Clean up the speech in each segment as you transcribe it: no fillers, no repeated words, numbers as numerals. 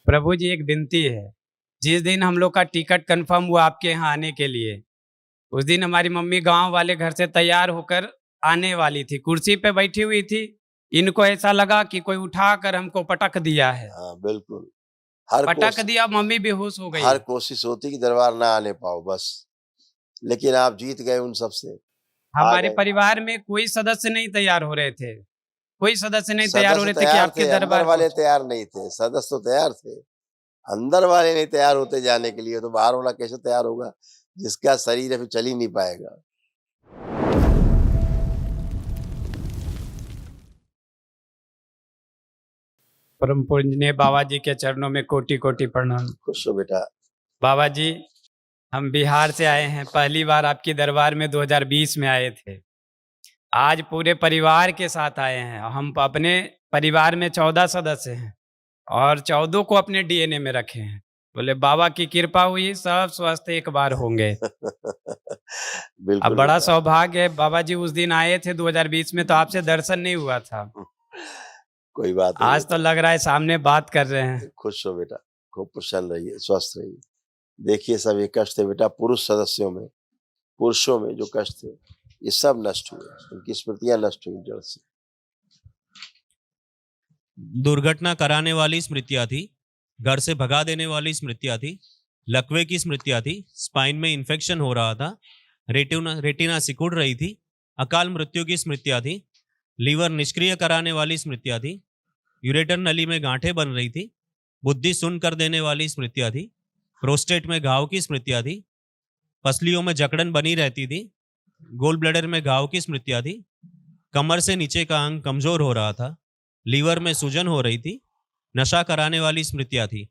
प्रभु जी एक विनती है। जिस दिन हम लोग का टिकट कंफर्म हुआ आपके यहाँ आने के लिए, उस दिन हमारी मम्मी गांव वाले घर से तैयार होकर आने वाली थी, कुर्सी पे बैठी हुई थी। इनको ऐसा लगा कि कोई उठा कर हमको पटक दिया है। हाँ बिल्कुल। हर पटक दिया, मम्मी बेहोश हो गई। हर कोशिश होती कि दरबार ना आने पाओ बस, लेकिन आप जीत गए उन सबसे। हमारे परिवार में कोई सदस्य नहीं तैयार हो रहे थे, कोई सदस्य नहीं तैयार हो सदस्य रहे थे कि तैयार आपके थे, अंदर दरबार वाले पहुंचे। तैयार नहीं थे। सदस्य तो तैयार थे, अंदर वाले नहीं तैयार होते जाने के लिए, तो बाहर वाला कैसे तैयार होगा जिसका शरीर अभी चल ही नहीं पाएगा। परम पूजनीय बाबा जी के चरणों में कोटि कोटि प्रणाम। खुश हो बेटा। बाबा जी, हम बिहार से आए हैं, पहली बार आपके दरबार में 2020 में आए थे। आज पूरे परिवार के साथ आए हैं। हम अपने परिवार में 14 सदस्य हैं और 14 को अपने डीएनए में रखे हैं। बोले बाबा की कृपा हुई, सब स्वस्थ एक बार होंगे। बिल्कुल अब बड़ा बेटा। सौभाग्य है बाबा जी, उस दिन आए थे 2020 में तो आपसे दर्शन नहीं हुआ था। कोई बात नहीं आज तो लग रहा है सामने बात कर रहे हैं। खुश हो बेटा, खूब प्रसन्न रहिए, स्वस्थ रहिए। देखिए सब ये कष्ट थे बेटा, पुरुष सदस्यों में, पुरुषों में जो कष्ट थे ये सब नष्ट हुए, उनकी स्मृतियां नष्ट हुई जड़ से। दुर्घटना कराने वाली स्मृतियां थी, घर से भगा देने वाली स्मृतियां थी, लकवे की स्मृतियां थी, स्पाइन में इन्फेक्शन हो रहा था, रेटिना सिकुड़ रही थी, अकाल मृत्यु की स्मृतियां थी, लीवर निष्क्रिय कराने वाली स्मृतियां थी, यूरेटर नली में गांठें बन रही थी, बुद्धि सुन्न कर देने वाली स्मृतियां थी, प्रोस्टेट में घाव की स्मृतियां थी, पसलियों में जकड़न बनी रहती थी, गोल ब्लैडर में घाव की स्मृतियां थी, कमर से नीचे का अंग कमजोर हो रहा था, लीवर में सूजन हो रही थी, नशा कराने वाली स्मृतियां थी,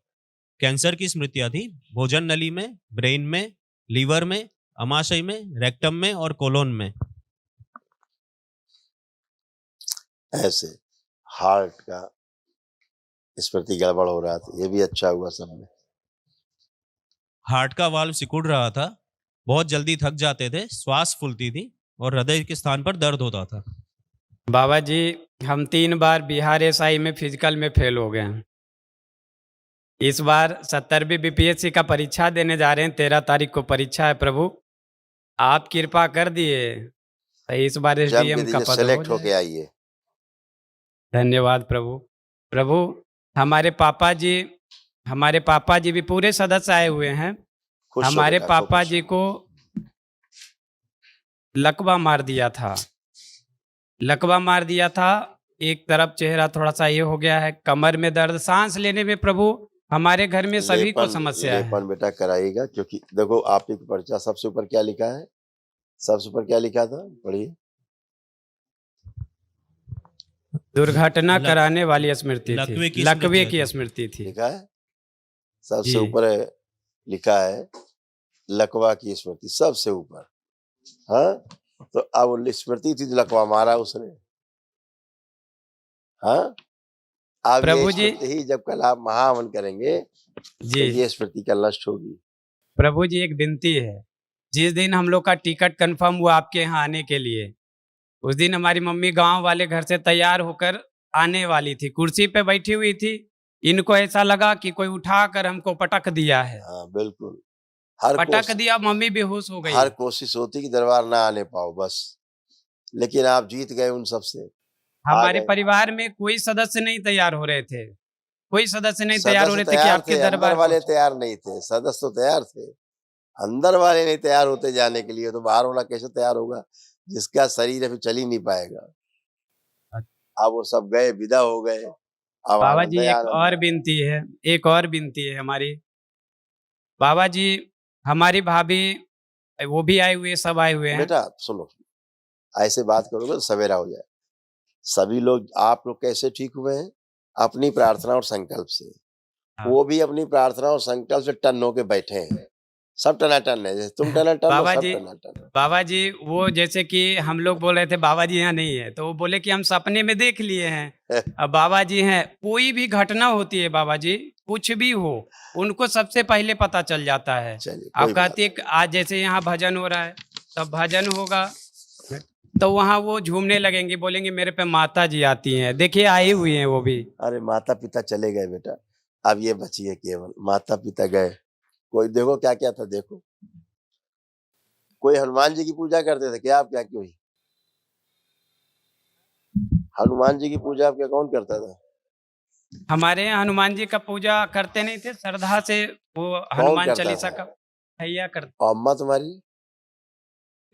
कैंसर की स्मृतियां थी, भोजन नली में, ब्रेन में, लीवर में, अमाशय में, रेक्टम में और कोलोन में। ऐसे हार्ट का स्मृति गड़बड़ हो रहा था, ये भी अच्छा हुआ सब में। हार्ट का वाल्व सिकुड़ रहा था, बहुत जल्दी थक जाते थे, श्वास फूलती थी और हृदय के स्थान पर दर्द होता था। बाबा जी, हम 3 बार बिहार एसआई में फिजिकल में फेल हो गए हैं। इस बार 70वीं बीपीएससी का परीक्षा देने जा रहे हैं, 13 तारीख को परीक्षा है। प्रभु आप कृपा कर दिए तो इस बार एसडीएम का पद सेलेक्ट हो होके जाए। आइए। धन्यवाद प्रभु। प्रभु हमारे पापा जी भी पूरे सदस्य आए हुए हैं। हमारे पापा जी को लकवा मार दिया था, एक तरफ चेहरा थोड़ा सा ये हो गया है, कमर में दर्द, सांस लेने में प्रभु हमारे घर में सभी को समस्या है। लेपन बेटा कराइएगा, क्योंकि देखो आपकी पर्चा सबसे ऊपर क्या लिखा है, सबसे ऊपर क्या लिखा था, पढ़िए। दुर्घटना कराने वाली स्मृति थी, लकवे की स्मृति थी। लिखा है सबसे ऊपर लिखा है लकवा की स्मृति सबसे ऊपर। हाँ तो अब स्मृति थी, लकवा मारा उसने। हाँ अब प्रभु जी ही जब कल आप महावन करेंगे जी, तो ये स्मृति का नष्ट होगी। प्रभु जी एक विनती है। जिस दिन हम लोग का टिकट कंफर्म हुआ आपके यहाँ आने के लिए, उस दिन हमारी मम्मी गांव वाले घर से तैयार होकर आने वाली थी, कुर्सी पे बैठी हुई थी। इनको ऐसा लगा कि कोई उठा कर हमको पटक दिया है। हाँ बिल्कुल। पटक दिया, मम्मी बेहोश हो गई। हर कोशिश होती कि दरबार ना आने पाओ बस, लेकिन आप जीत गए उन सबसे। हमारे परिवार में कोई सदस्य नहीं तैयार हो रहे थे, कोई सदस्य नहीं तैयार हो रहे थे कि आपके दरबार वाले तैयार नहीं थे। सदस्य तो तैयार थे, अंदर वाले नहीं तैयार होते जाने के लिए, तो बाहर वाला कैसे तैयार होगा जिसका शरीर अभी चल ही नहीं पाएगा। अब वो सब गए, विदा हो गए। अब बाबा जी एक और विनती है हमारी। बाबा जी हमारी भाभी वो भी आए हुए, सब आए हुए हैं। बेटा सुनो, ऐसे बात करोगे तो सवेरा हो जाए। सभी लोग, आप लोग कैसे ठीक हुए हैं? अपनी प्रार्थना और संकल्प से। हाँ। वो भी अपनी प्रार्थना और संकल्प से टन होके बैठे हैं, सब टनाटन है। जैसे तुम टनाटन हो, सब टनाटन है। बाबा जी वो जैसे कि हम लोग बोल रहे थे बाबा जी यहाँ नहीं है, तो वो बोले कि हम सपने में देख लिए हैं। अब बाबा जी हैं, कोई भी घटना होती है बाबा जी, कुछ भी हो, उनको सबसे पहले पता चल जाता है। आप कहते आज जैसे यहाँ भजन हो रहा है, तब भजन होगा तो वहाँ वो झूमने लगेंगे, बोलेंगे मेरे पे माता जी आती हैं। देखिए आई हुई हैं वो भी। अरे माता पिता चले गए बेटा, अब ये बची है केवल। माता पिता गए, कोई देखो क्या क्या था, देखो कोई हनुमान जी की पूजा करते थे क्या? आप क्या कोई हनुमान जी की पूजा आपके कौन करता था? हमारे यहाँ हनुमान जी का पूजा करते नहीं थे, श्रद्धा से वो कौन हनुमान करता चालीसा था? का भैया करते और अम्मा तुम्हारी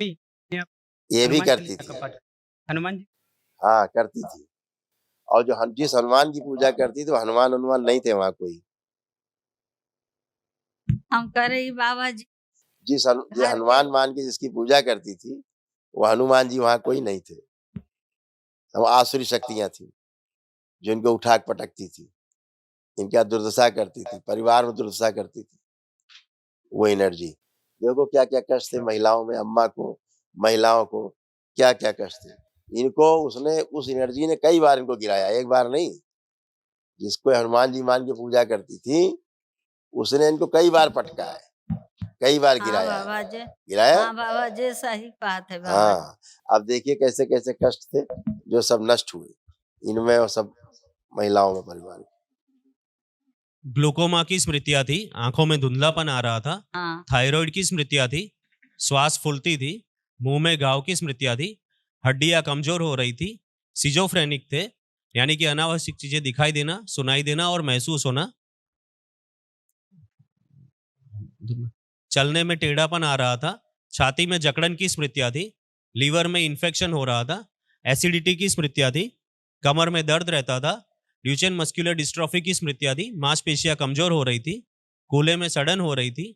भी। ये भी हनुमान करती चालीसा थी? का पाठ हनुमान जी हाँ करती थी। और जो जिस हनुमान की पूजा करती थी वो हनुमान हनुमान नहीं थे वहां कोई। हम करे बाबा जी जो घर हनुमान के मान के जिसकी पूजा करती थी वो हनुमान जी वहां कोई नहीं थे। वो आसुरी शक्तियां थी जो इनको उठाक पटकती थी, इनका दुर्दशा करती थी, परिवार में दुर्दशा करती थी वो एनर्जी। देखो क्या क्या कष्ट थे महिलाओं में, अम्मा को, महिलाओं को क्या क्या कष्ट थे। इनको उसने उस एनर्जी ने कई बार इनको गिराया, एक बार नहीं। जिसको हनुमान जी मान के पूजा करती थी उसने इनको कई बार पटका है, कई बार हाँ गिराया है। बाबा जी गिराया? हाँ बाबा जी सही बात है बाबा जी। हाँ। अब देखिए कैसे कैसे कष्ट थे जो सब नष्ट हुए इनमें और सब महिलाओं में, परिवार में। ग्लूकोमा की स्मृतियां थी, आंखों में धुंधलापन आ रहा था। हाँ थायराइड की स्मृतियां थी, श्वास फूलती थी। मुंह में घाव की स्मृतियां थी, हड्डियां कमजोर हो रही थी। सिजोफ्रेनिक थे, यानी कि अनावश्यक चीजें दिखाई देना, सुनाई देना और महसूस होना। चलने में टेढ़ापन आ रहा था। छाती में जकड़न की स्मृतियां थी। लीवर में इन्फेक्शन हो रहा था। एसिडिटी की स्मृतियां थी। कमर में दर्द रहता था। ड्यूचेन मस्कुलर डिस्ट्रॉफी की स्मृतियां थी, मांसपेशियां कमजोर हो रही थी। कूल्हे में सड़न हो रही थी।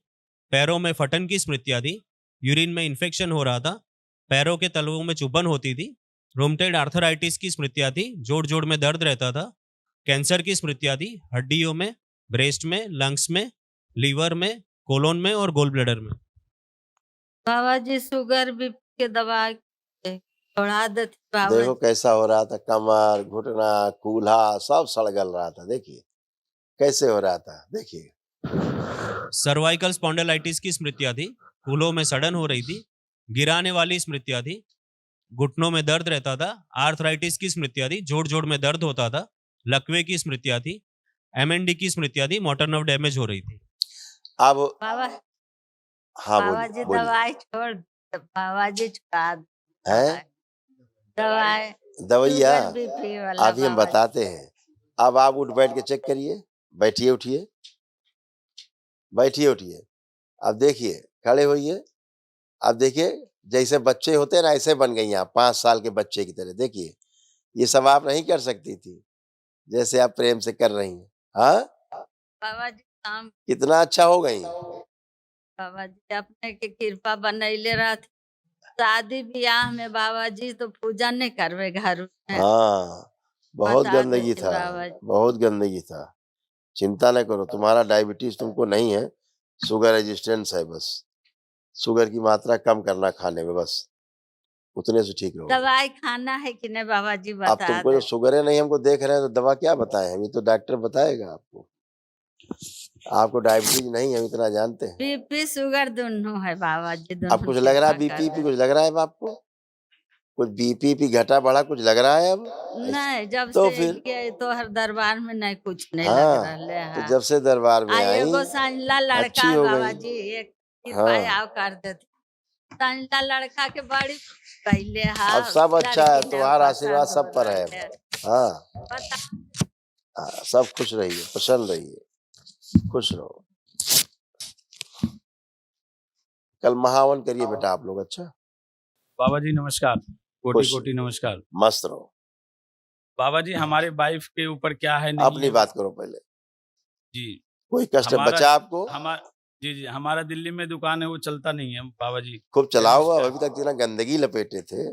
पैरों में फटन की स्मृतियां थी। यूरिन में इन्फेक्शन हो रहा था। पैरों के तलवों में चुभन होती थी। रोमटेड आर्थराइटिस की स्मृतियां थी, जोड़ जोड़ में दर्द रहता था। कैंसर की स्मृतियां थी, हड्डियों में, ब्रेस्ट में, लंग्स में, लीवर में, कोलोन में और गोल ब्लैडर में। बाबा जी शुगर बीपी के दवा छोड़ा देती बाबा देखो जी। कैसा हो रहा था, कमर, घुटना, कूल्हा सब सड़गल रहा था। देखिए कैसे हो रहा था, देखिए। सर्वाइकल स्पॉन्डिलाइटिस की स्मृतियां थी। फूलों में सड़न हो रही थी। गिराने वाली स्मृतियां थी। घुटनों में दर्द रहता था। आर्थराइटिस की स्मृतियां थी, जोड़ जोड़ में दर्द होता था। लकवे की स्मृतियां थी। एमएनडी की स्मृतियां थी, मोटर नर्व डैमेज हो रही थी। अब बाबा हाँ बाबा जी बोलिए बोलिए। दवाई छोड़ बाबा जी छुड़ा दे है दवाई दवैया शुगर बीपी वाला अभी हम बाबा जी। बताते हैं। अब आप उठ बैठ के चेक करिए, बैठिए उठिए, बैठिए उठिए। अब देखिए, खड़े होइए। अब देखिए जैसे बच्चे होते हैं ना ऐसे बन गई आप, 5 साल के बच्चे की तरह। देखिए ये सब आप नहीं कर सकती थी जैसे आप प्रेम से कर रही हैं। हाँ बाबा जी काम कितना अच्छा हो गई। बाबा जी अपने के कृपा बनैले रहती। शादी ब्याह में बाबा जी तो पूजा नहीं करवे घर में हाँ बहुत बता गंदगी देती था, बाबा जी। बहुत गंदगी था। चिंता न करो, तुम्हारा डायबिटीज तुमको नहीं है, शुगर रेजिस्टेंस है बस। शुगर की मात्रा कम करना खाने में, बस उतने से ठीक रहोगे। दवाई खाना है कि नहीं बाबा जी अब बता तुमको दे। जो शुगर है नहीं, हमको देख रहे हैं तो दवा क्या बताएं हम, ये तो डॉक्टर बताएगा आपको। आपको डायबिटीज नहीं है, हम इतना जानते हैं। बीपी शुगर दोनों है बाबा जी अब दोनों कुछ लग रहा है कृपा बीपी कर पी, दे। कुछ लग रहा है अब आपको? कुछ बीपी घटा बढ़ा कुछ लग रहा है अब? नहीं जब तो से फिर ये तो हर दरबार में नहीं कुछ नहीं लग हाँ, रहा तो है। जब से दरबार में आई एगो संजला लड़का अच्छी हो बाबा गई। जी एक कृपा हाँ आओ कर देती। संजला लड़का के बड़ी पहले हाँ अब सब अच्छा है, लड़की ने तुम्हारा पसंद आशीर्वाद हो सब पर है। रहे हैं। हाँ बता हाँ, सब खुश रहिए, प्रसन्न रहिए, खुश रहो। कल महावन करिए बेटा आप लोग। अच्छा बाबा जी नमस्कार, कोटि खुश कोटि नमस्कार। मस्त रहो। बाबा जी हमारे वाइफ के ऊपर क्या है नहीं अपनी है बात करो पहले। जी। कोई कष्ट हमारा बचा आपको? हमारा जी जी हमारा दिल्ली में दुकान है, वो चलता नहीं है बाबा जी। खूब फिर चलाओ। उसका अभी तक जितना गंदगी लपेटे थे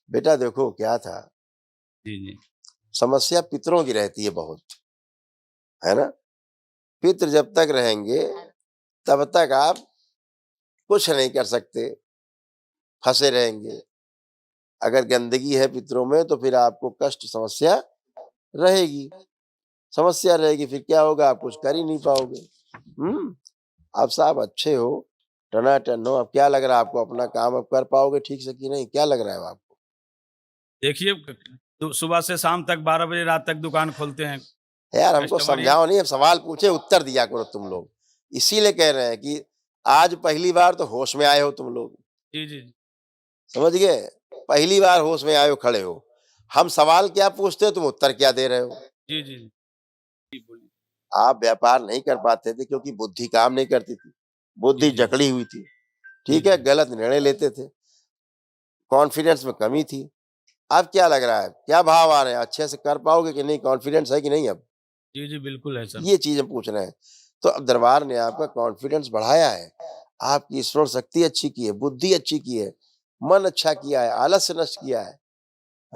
बेटा, देखो क्या था। जी जी समस्या पितरों की रहती है बहुत, है ना। पितृ जब तक रहेंगे तब तक आप कुछ नहीं कर सकते, फंसे रहेंगे। अगर गंदगी है पितरों में तो फिर आपको कष्ट समस्या रहेगी। समस्या रहेगी फिर क्या होगा, आप कुछ कर ही नहीं पाओगे। आप साहब अच्छे हो, टनाटन हो। अब क्या लग रहा है आपको, अपना काम अब कर पाओगे ठीक से कि नहीं, क्या लग रहा है आपको? देखिए सुबह से शाम तक 12 बजे रात तक दुकान खोलते हैं। यार हमको कस्टमर ही समझाओ नहीं, अब सवाल पूछे उत्तर दिया करो तुम लोग। इसीलिए कह रहे हैं कि आज पहली बार तो होश में आए हो तुम लोग, जी जी समझ गए? पहली बार होश में आए हो, खड़े हो। हम सवाल क्या पूछते हो, तुम उत्तर क्या दे रहे हो? जी जी जी बोलिए। आप व्यापार नहीं कर पाते थे क्योंकि बुद्धि काम नहीं करती थी, बुद्धि जी। जकड़ी हुई थी, ठीक है, जी। गलत निर्णय लेते थे, कॉन्फिडेंस में कमी थी। अब क्या लग रहा है, क्या भाव आ रहे हैं, अच्छे से कर पाओगे कि नहीं, कॉन्फिडेंस है कि नहीं? अब जी जी बिल्कुल है सर। ये चीजें पूछ रहे हैं। तो अब दरबार ने आपका कॉन्फिडेंस बढ़ाया है, आपकी स्मरण शक्ति अच्छी की है, बुद्धि अच्छी की है, मन अच्छा किया है, आलस्य नष्ट किया है,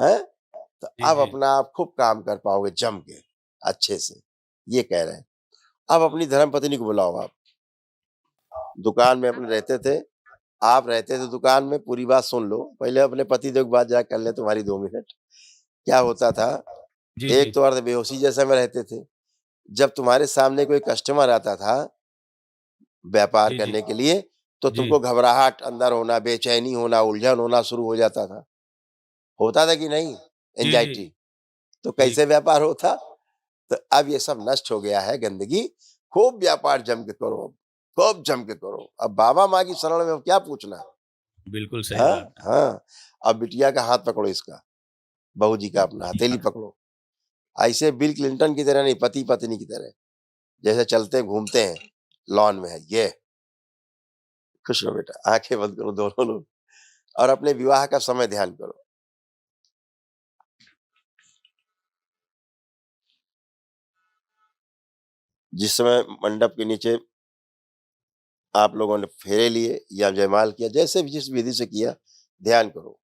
हैं? तो जी अब जी अपना आप खूब काम कर पाओगे जम के, अच्छे से, ये कह रहे हैं। अब अपनी धर्मपत्नी को बुलाओ आप। दुकान में अपने रहते थे, आप रहते थे दुकान में, पूरी बात सुन लो। पहले अपने पतिदेव की बात जरा कर ले तुम्हारी 2 मिनट। क्या होता था, जी जी एक तो अर्ध बेहोशी जैसे में रहते थे। जब तुम्हारे सामने कोई कस्टमर आता था व्यापार जी जी करने के लिए, तो जी तुमको घबराहट अंदर होना, बेचैनी होना, उलझन होना शुरू हो जाता था। होता था कि नहीं? जी एंजाइटी। तो जी कैसे व्यापार होता? तो अब ये सब नष्ट हो गया है, गंदगी। खूब व्यापार जम के करो अब, खूब जम के करो। अब बाबा माँ की शरण में अब क्या पूछना? बिल्कुल सही हाँ, बात है। हाँ। अब बिटिया का हाथ पकड़ो इसका, बहू जी का अपना हथेली पकड़ो। ऐसे बिल क्लिंटन की तरह नहीं, पति-पत्नी की तरह। जैसे चलते घूमते हैं, लॉन में है, ये। खुश रहो बेटा, आँखें बंद करो दोनों लोग और अपने विवाह का समय ध्यान करो। जिस समय मंडप के नीचे आप लोगों ने फेरे लिए या जयमाल किया, जैसे भी जिस विधि से किया, ध्यान करो।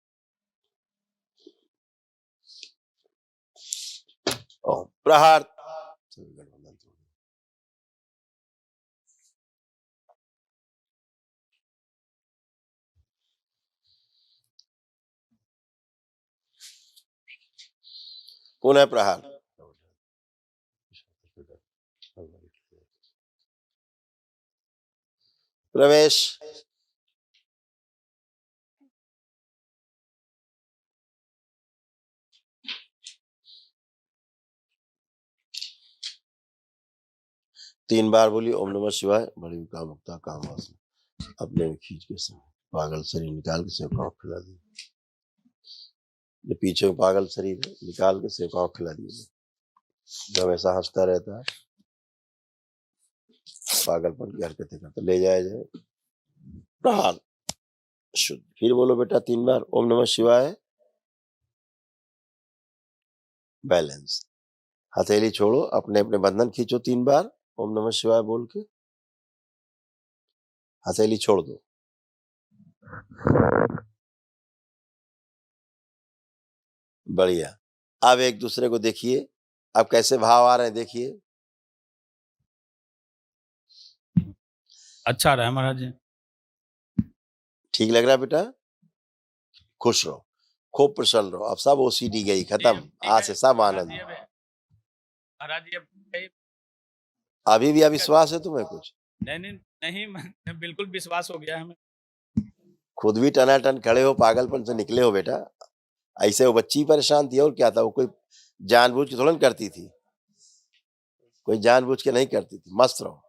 ओम प्रहार। पुनः प्रहार। प्रवेश। तीन बार बोली ओम नमः शिवाय। बड़ी कामुकता कामवासना अपने में खींच के समय पागल शरीर निकाल के सेवकाओं को खिला दी। जो पीछे में पागल शरीर है, निकाल के सेवकाओं को खिला दिए। जब ऐसा हंसता रहता है, पागलपन की हरकतें करता, ले जाया जाए। प्रहार। शुद्ध। फिर बोलो बेटा 3 बार ओम नमः शिवाय। बैलेंस। हथेली छोड़ो, अपने अपने बंधन खींचो 3 बार ओम नमः शिवाय बोल के। हथेली छोड़ दो। बढ़िया। अब एक दूसरे को देखिए, अब कैसे भाव आ रहे हैं देखिए। अच्छा रहा महाराज जी। ठीक लग रहा है बेटा? खुश रहो, खूब प्रसन्न रहो। अब सब ओसीडी गई, खत्म। आज से सब आनंद। महाराज जी अब कहीं- अभी भी अविश्वास है तुम्हें कुछ? नहीं नहीं नहीं मैं- बिल्कुल विश्वास हो गया हमें। खुद भी टनाटन खड़े हो, पागलपन से निकले हो बेटा। ऐसे वो बच्ची परेशान थी और क्या था, वो कोई जानबूझ के थोड़ा न करती थी, कोई जानबूझ के नहीं करती थी। मस्त रहो।